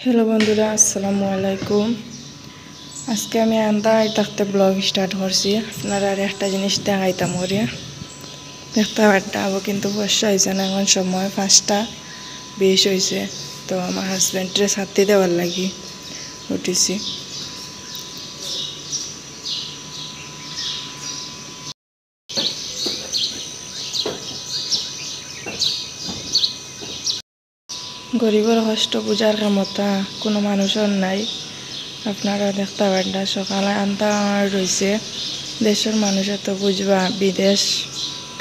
Hello বন্ধুরা, আসসালামু আলাইকুম। আজকে আমি আন্দাজ থাকতে ব্লগ স্টার্ট করছি। আপনারা আর একটা জিনিস দেখাইতাম করে দেখতে পারতাম, কিন্তু বর্ষা হয়েছে না, এখন সময় 5:20 হয়েছে। তো আমার হাজব্যান্ডের ছাত্তি দেওয়ার লাগি উঠেছি। গরিবের কষ্ট বুঝার ক্ষমতা কোনো মানুষের নাই। আপনারা দেখতে পারেন সকালে আনতা রয়েছে, দেশের মানুষের তো বুঝবা বিদেশ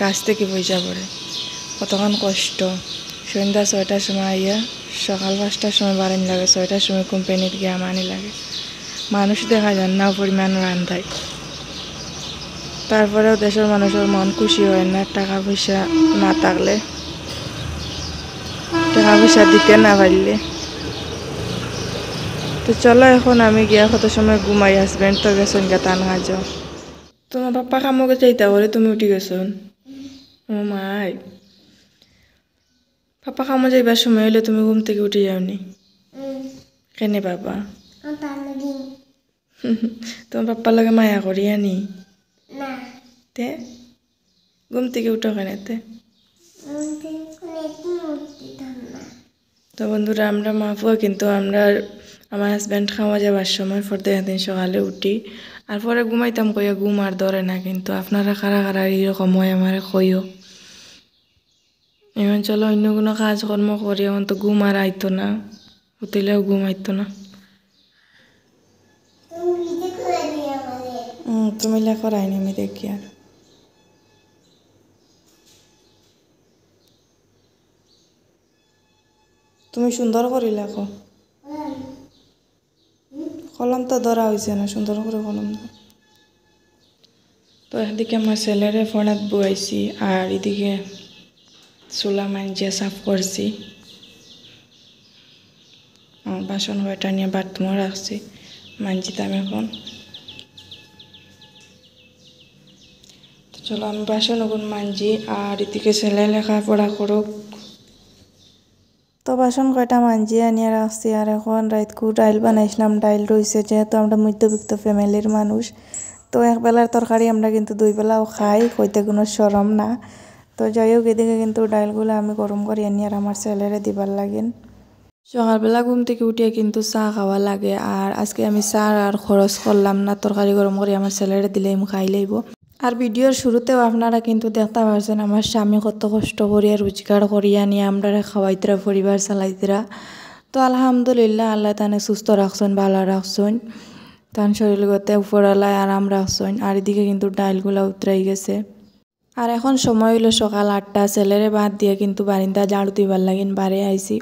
কাছ থেকে পয়সা পড়ে কতক্ষণ কষ্ট। সন্ধ্যা 6টার সময় আইয়া সকাল 5টার সময় বাড়ান লাগে, 6টার সময় কোম্পানিতে গিয়ে আমানি লাগে। মানুষ দেখা যান না পরিমাণ রান্ধায়, তারপরেও দেশের মানুষের মন খুশি হয় না টাকা পয়সা না থাকলে, টাকা পয়সা দিতে না পারলে। তো চলো এখন আমি গিয়া কত সময় ঘুমাই, হাজব্যান্ড তো গেছেন গা তান কাজ। তোমার পাপ্পা কামকে চাইতা করে তুমি উঠি গেছন? ও মাই, পাপ্পা কামো যাইবার সময় হইলে তুমি ঘুম থেকে উঠে যাওনি কেনে বাবা? তোমার পাপ্পার লাগে মায়া করি আনি তে ঘুম থেকে উঠো কেনেতে? তো বন্ধুরা, আমরা মা ফুয়া কিন্তু আমার হাজব্যান্ড খাওয়া যাবার সময় প্রত্যেক দিন সকালে উঠি, আর পরে ঘুমাইতাম কইয়া ঘুম আর ধরে না। কিন্তু আপনারা কারা কারা এরকম হয় আমার কইও। এখন চলো অন্য কোনো কাজকর্ম করি, এখন তো ঘুম আর আইতো না, উঠিলেও ঘুম আইতো না। তুমি লেখো রাইনি, আমি দেখি। আর তুমি সুন্দর করে লেখো, কলম তো ধরা হয়েছে না, সুন্দর করে কলম দাও। তো একদিকে আমার ছেলেরে ফোনাত বইছি, আর এদিকে চুলা মাঞ্জিয়া সাফ করছি। বাসন কয়টা নিয়ে বাথরুমে রাখছি, মাঞ্জিতাম এখন। তো চলো আমি বাসন ওগুন মাঞ্জি, আর এদিকে ছেলে লেখাপড়া করুক। তো বাসন কয়টা মাঞ্জি আনিয়ে রাখছি, আর এখন রাতকু ডাইল বানাইছিলাম। ডাইল রয়েছে, যেহেতু আমরা মধ্যবিত্ত ফ্যামিলির মানুষ, তো একবেলার তরকারি আমরা কিন্তু 2 বেলাও খাই, কইতে কোনো শরম না। তো যাই হোক, এদিকে কিন্তু ডাইলগুলো আমি গরম করে আনি আর আমার ছেলেরে দিবার লাগেন। সকালবেলা ঘুম থেকে উঠিয়ে কিন্তু চা খাওয়া লাগে, আর আজকে আমি চা আর খরচ করলাম না, তরকারি গরম করে আমার ছেলেরে দিলে খাই লইব। আর ভিডিওর শুরুতেও আপনারা কিন্তু দেখতে পাচ্ছেন আমার স্বামী কত কষ্ট করিয়া রোজগার করিয়া নিয়ে আমরা খাওয়াইতরা, পরিবার চালাইতরা। তো আলহামদুলিল্লাহ, আল্লাহ তানে সুস্থ রাখছেন, ভালো রাখছেন, তান শরীরগতে উপরালায় আরাম রাখছেন। আর এদিকে কিন্তু ডাইলগুলা উতরাই গেছে। আর এখন সময় হইল সকাল 8টা, ছেলেরে বাদ দিয়ে কিন্তু বারিন্দা ঝাড়ু দিবার লাগিন বাড়ি আইছি।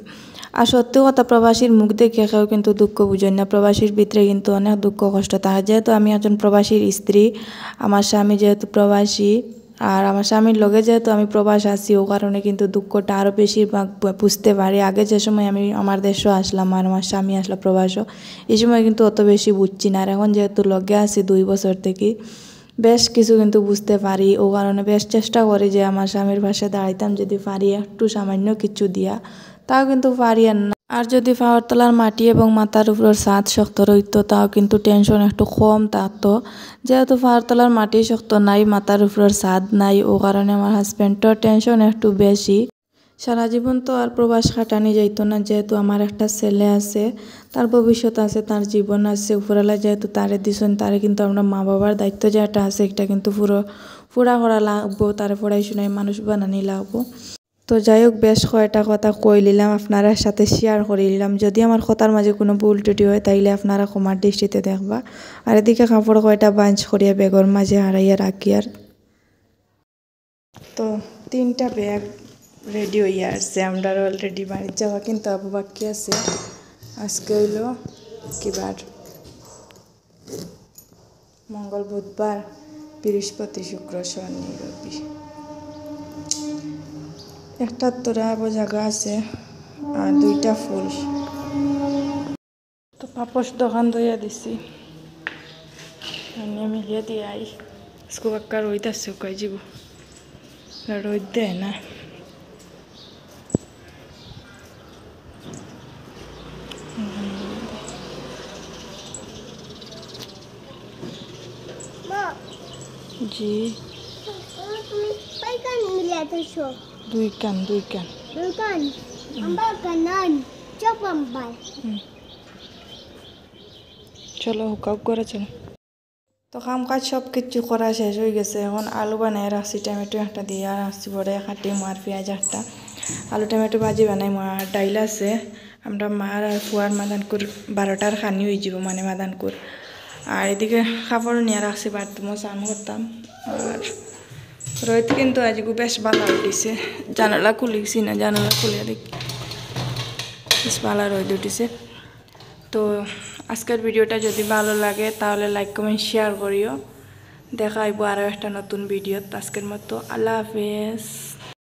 আর সত্যি কথা, প্রবাসীর মুখ দেখে কেউ কিন্তু দুঃখ বুঝেন না। প্রবাসীর ভিতরে কিন্তু অনেক দুঃখ কষ্ট থাকে। যেহেতু আমি একজন প্রবাসীর স্ত্রী, আমার স্বামী যেহেতু প্রবাসী, আর আমার স্বামীর লগে যেহেতু আমি প্রবাস আছি, ও কারণে কিন্তু দুঃখটা আরও বেশিরভাগ বুঝতে পারি। আগে যে সময় আমি আমার দেশও আসলাম আর আমার স্বামী আসলো প্রবাসও, এই সময় কিন্তু অত বেশি বুঝছি না। আর এখন যেহেতু লগে আছি 2 বছর থেকে, বেশ কিছু কিন্তু বুঝতে পারি। ও কারণে বেশ চেষ্টা করি যে আমার স্বামীর পাশে দাঁড়াইতাম, যদি পারি একটু সামান্য কিছু দিয়া, তাও কিন্তু পারি আর না। আর যদি পাওয়ার তলার মাটি এবং মাথার উপর ছাদ শক্ত রইতো, তাও কিন্তু টেনশন একটু কম থাকতো। যেহেতু পাওয়ার তলার মাটি শক্ত নাই, মাথার উপর ছাদ নাই, ও কারণে আমার হাজব্যান্ডের টেনশন একটু বেশি। সারা জীবন তো আর প্রবাস কাটানি যাইতো না, যেহেতু আমার একটা ছেলে আছে, তার ভবিষ্যৎ আছে, তার জীবন আছে। উপরওয়ালা যেহেতু তারে দিছেন, তারে কিন্তু আমরা মা বাবার দায়িত্ব যেটা আছে, এটা কিন্তু পুরা করা লাগবো। তারে পড়াশোনায় মানুষ বানানি লাগবো। তো যাই হোক, বেশ কয়েকটা কথা কই নিলাম, আপনার সাথে শেয়ার করে নিলাম। যদি আমার কথার মাঝে কোনো ভুল ত্রুটি হয়, তাইলে আপনারা ক্ষমার দৃষ্টিতে দেখবা। আর এদিকে কাপড় কয়টা বাঞ্চ করিয়া ব্যাগের মাঝে হারাইয়া রাখি। আর তো 3টা ব্যাগ রেডি হইয়া আসছে, আমরা অলরেডি বাড়ির যাওয়া কিন্তু আবু বাকি আছে। আজকে হইল কিবার, মঙ্গল, বুধবার, বৃহস্পতি, শুক্র, শনি, রবি। একটা তোরা জায়গা আছে আর 2টা ফুল। তো পাপস দোকান ধইয়া দিছি, আমি মিলিয়ে দিয়ে আই। স্কুবাক্কা রোদ আছে, কই যাব, রোদ দেয় না। জি তুমি পাইকান মিলে আছো দুই কান দুকান আমার কানান চপম্বাই চলো হুকাপ করে চলো। তো কাম কাজ সব কিছু করা শেষ হয়ে গেছে, এখন আলু বানাই রাখছি, টমেটো একটা দিয়ে আর রাখছি পরে কাটি মার পেঁয়াজ একটা, আলু টমেটো ভাজি বানাই আর ডাইল আছে। আমরা মার আর ফুয়ার মাদানকুর 12টার খানি হয়ে যাব, মানে মাদানকুর। আর এদিকে কাপড় নিয়ে রাখছি, বাথরুমও স্নান করতাম। আর রোদ কিন্তু আজকে বেশ ভালো উঠিছে, জানালা খুলিছি না, জানালা খুলে দেখি বেশ ভালো রোদ উঠিছে। তো আজকের ভিডিওটা যদি ভালো লাগে তাহলে লাইক কমেন্ট শেয়ার করিও। দেখা হইব আরও একটা নতুন ভিডিও। আজকের মতো আল্লাহ হাফেজ।